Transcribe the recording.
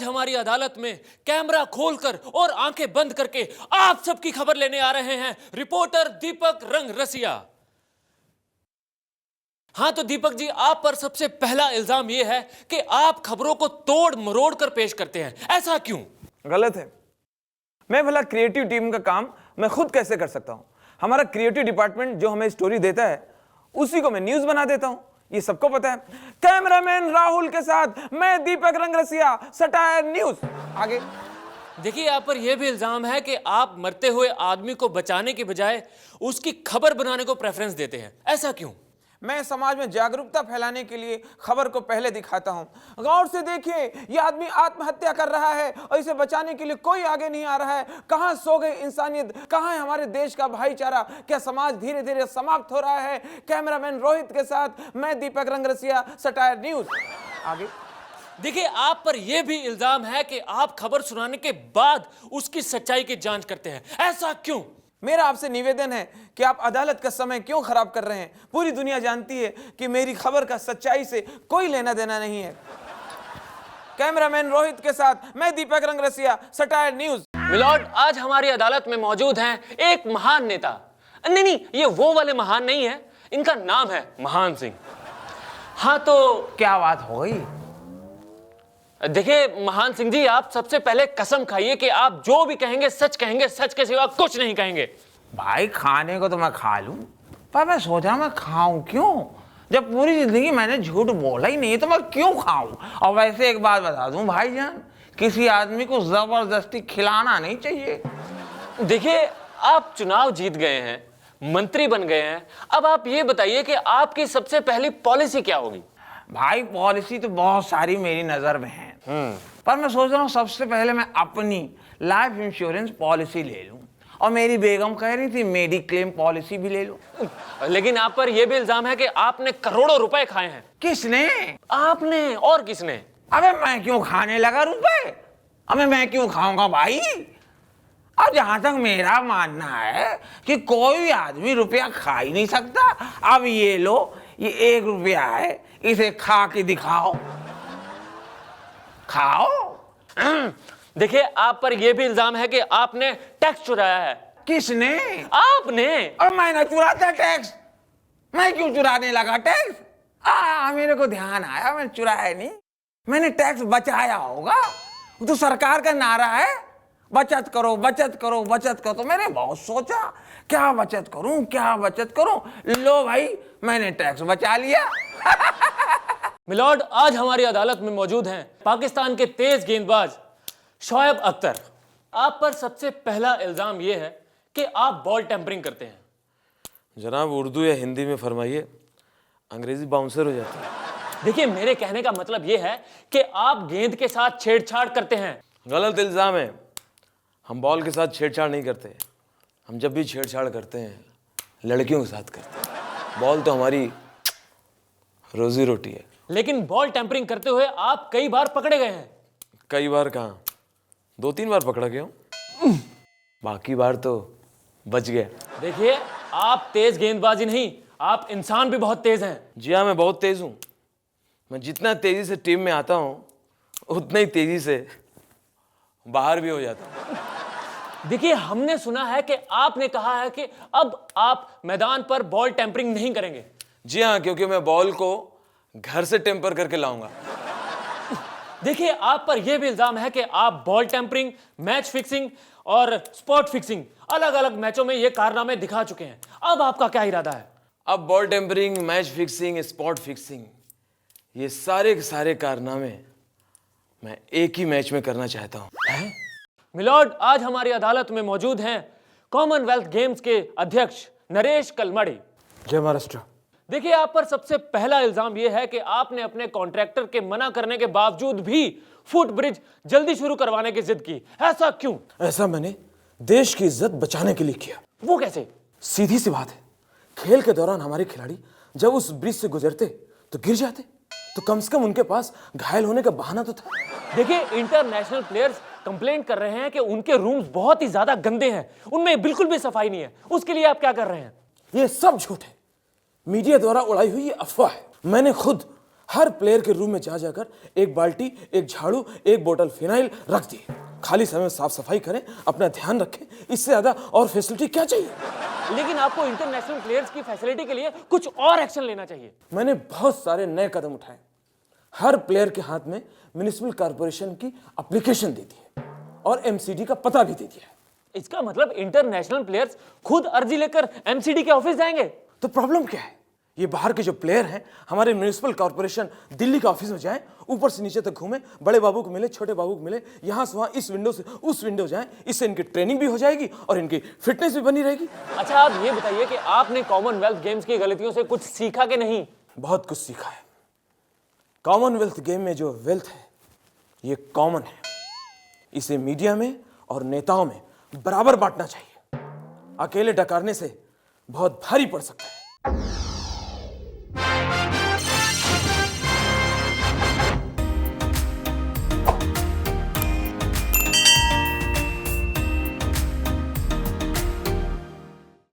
आज हमारी अदालत में कैमरा खोलकर और आंखें बंद करके आप सबकी खबर लेने आ रहे हैं रिपोर्टर दीपक रंगरसिया। हाँ तो दीपक जी, आप पर सबसे पहला इल्जाम यह है कि आप खबरों को तोड़ मरोड़ कर पेश करते हैं, ऐसा क्यों? गलत है। मैं भला क्रिएटिव टीम का काम मैं खुद कैसे कर सकता हूं? हमारा क्रिएटिव डिपार्टमेंट जो हमें स्टोरी देता है उसी को मैं न्यूज बना देता हूं, ये सबको पता है। कैमरामैन राहुल के साथ मैं दीपक रंगरसिया, सटायर न्यूज। आगे देखिए, आप पर यह भी इल्जाम है कि आप मरते हुए आदमी को बचाने की बजाय उसकी खबर बनाने को प्रेफरेंस देते हैं, ऐसा क्यों? मैं समाज में जागरूकता फैलाने के लिए खबर को पहले दिखाता हूं। गौर से देखिए, ये आदमी आत्महत्या कर रहा है और इसे बचाने के लिए कोई आगे नहीं आ रहा है। कहां सो गई इंसानियत? कहां है हमारे देश का भाईचारा? क्या समाज धीरे धीरे समाप्त हो रहा है? कैमरामैन रोहित के साथ मैं दीपक रंगरसिया, सटायर न्यूज। आगे देखिए, आप पर यह भी इल्जाम है कि आप खबर सुनाने के बाद उसकी सच्चाई की जांच करते हैं, ऐसा क्यों? मेरा आपसे निवेदन है कि आप अदालत का समय क्यों खराब कर रहे हैं? पूरी दुनिया जानती है कि मेरी खबर का सच्चाई से कोई लेना देना नहीं है। कैमरामैन रोहित के साथ मैं दीपक रंगरसिया, सटायर न्यूज। मिलॉर्ड, आज हमारी अदालत में मौजूद हैं एक महान नेता। नहीं, ये वो वाले महान नहीं है, इनका नाम है महान सिंह। हाँ तो क्या बात हो गई? देखिए महान सिंह जी, आप सबसे पहले कसम खाइए कि आप जो भी कहेंगे सच कहेंगे, सच के सिवा कुछ नहीं कहेंगे। भाई खाने को तो मैं खा लूं, पर मैं सोचा मैं खाऊं क्यों? जब पूरी जिंदगी मैंने झूठ बोला ही नहीं तो मैं क्यों खाऊं? और वैसे एक बात बता दूं भाईजान, किसी आदमी को जबरदस्ती खिलाना नहीं चाहिए। देखिए, आप चुनाव जीत गए हैं, मंत्री बन गए हैं, अब आप ये बताइए कि आपकी सबसे पहली पॉलिसी क्या होगी? भाई पॉलिसी तो बहुत सारी मेरी नजर में है, पर मैं सोच रहा हूँ सबसे पहले मैं अपनी लाइफ इंश्योरेंस पॉलिसी ले लूं। और मेरी बेगम कह रही थी मेडिक्लेम पॉलिसी भी ले लूं। लेकिन आप पर यह भी इल्जाम है कि आपने करोड़ों रुपए खाए हैं। किसने? आपने और किसने? अबे मैं क्यों खाने लगा रुपए? अबे मैं क्यों खाऊंगा भाई? और जहां तक मेरा मानना है कि कोई आदमी रुपया खा ही नहीं सकता। अब ये लो, ये 1 रुपया है, इसे खा के दिखाओ। खाओ। देखिए, आप पर यह भी इल्जाम है कि आपने टैक्स चुराया है। किसने? आपने। और मैं ना चुराता टैक्स। मैं क्यों चुराने लगा टैक्स? मेरे को ध्यान आया, मैं चुराया नहीं, मैंने टैक्स बचाया होगा। तो सरकार का नारा है बचत करो, बचत करो, बचत करो। तो मैंने बहुत सोचा क्या बचत करूं, क्या बचत करूं। लो भाई, मैंने टैक्स बचा लिया। मिलॉर्ड, आज हमारी अदालत में मौजूद हैं पाकिस्तान के तेज गेंदबाज शोएब अख्तर। आप पर सबसे पहला इल्जाम यह है कि आप बॉल टेम्परिंग करते हैं। जनाब, उर्दू या हिंदी में फरमाइए, अंग्रेजी बाउंसर हो जाती है। देखिए, मेरे कहने का मतलब यह है कि आप गेंद के साथ छेड़छाड़ करते हैं। गलत इल्जाम है, हम बॉल के साथ छेड़छाड़ नहीं करते। हम जब भी छेड़छाड़ करते हैं लड़कियों के साथ करते हैं। बॉल तो हमारी रोजी रोटी है। लेकिन बॉल टेम्परिंग करते हुए आप कई बार पकड़े गए हैं। कई बार कहाँ, 2-3 बार पकड़ा गया हूँ, बाकी बार तो बच गया। देखिए, आप तेज गेंदबाजी नहीं, आप इंसान भी बहुत तेज हैं। जी हाँ, मैं बहुत तेज हूँ। मैं जितना तेजी से टीम में आता हूँ उतना ही तेजी से बाहर भी हो जाता हूँ। देखिए, हमने सुना है कि आपने कहा है कि अब आप मैदान पर बॉल टेम्परिंग नहीं करेंगे। जी हाँ, क्योंकि मैं बॉल को घर से टेम्पर करके लाऊंगा। देखिए, आप पर यह भी इल्जाम है कि आप बॉल टेम्परिंग, मैच फिक्सिंग और स्पॉट फिक्सिंग अलग अलग मैचों में यह कारनामे दिखा चुके हैं। अब आपका क्या इरादा है? अब ball tampering, match fixing, spot fixing, ये सारे के सारे कारनामे मैं एक ही मैच में करना चाहता हूं। मिलॉर्ड, आज हमारी अदालत में मौजूद हैं कॉमनवेल्थ गेम्स के अध्यक्ष नरेश कलमाड़ी। जय महाराष्ट्र। देखिए, आप पर सबसे पहला इल्जाम यह है कि आपने अपने कॉन्ट्रैक्टर के मना करने के बावजूद भी फुट ब्रिज जल्दी शुरू करवाने की जिद की, ऐसा क्यों? ऐसा मैंने देश की इज्जत बचाने के लिए किया। वो कैसे? सीधी सी बात है, खेल के दौरान हमारे खिलाड़ी जब उस ब्रिज से गुजरते तो गिर जाते, तो कम से कम उनके पास घायल होने का बहाना तो था। देखिए, इंटरनेशनल प्लेयर्स कंप्लेंट कर रहे हैं कि उनके रूम्स बहुत ही ज्यादा गंदे हैं, उनमें बिल्कुल भी सफाई नहीं है। उसके लिए आप क्या कर रहे हैं? ये सब झूठ है, मीडिया द्वारा उड़ाई हुई ये अफवाह है। मैंने खुद हर प्लेयर के रूम में जा जाकर एक बाल्टी, एक झाड़ू, एक बोतल फिनाइल रख दिए। खाली समय में साफ सफाई करें, अपना ध्यान रखें। इससे ज्यादा और फैसिलिटी क्या चाहिए? लेकिन आपको इंटरनेशनल प्लेयर्स की फैसिलिटी के लिए कुछ और एक्शन लेना चाहिए। मैंने बहुत सारे नए कदम उठाए। हर प्लेयर के हाथ में म्युनिसिपल कॉर्पोरेशन की एप्लीकेशन दे दी है और एमसीडी का पता भी दे दिया है। इसका मतलब इंटरनेशनल प्लेयर्स खुद अर्जी लेकर एमसीडी के ऑफिस जाएंगे। तो प्रॉब्लम क्या है? ये बाहर के जो प्लेयर हैं हमारे म्युनिसिपल कॉर्पोरेशन दिल्ली के ऑफिस में जाएं, ऊपर से नीचे तक घूमें, बड़े बाबू को मिले, छोटे बाबू को मिले, यहां से वहां, इस विंडो से उस विंडो जाएं। इससे इनकी ट्रेनिंग भी हो जाएगी और इनकी फिटनेस भी बनी रहेगी। अच्छा, आप ये बताइए कि आपने कॉमनवेल्थ गेम्स की गलतियों से कुछ सीखा कि नहीं? बहुत कुछ सीखा है। कॉमनवेल्थ गेम में जो वेल्थ है ये कॉमन है। इसे मीडिया में और नेताओं में बराबर बांटना चाहिए। अकेले डकारने से बहुत भारी पड़ सकता है।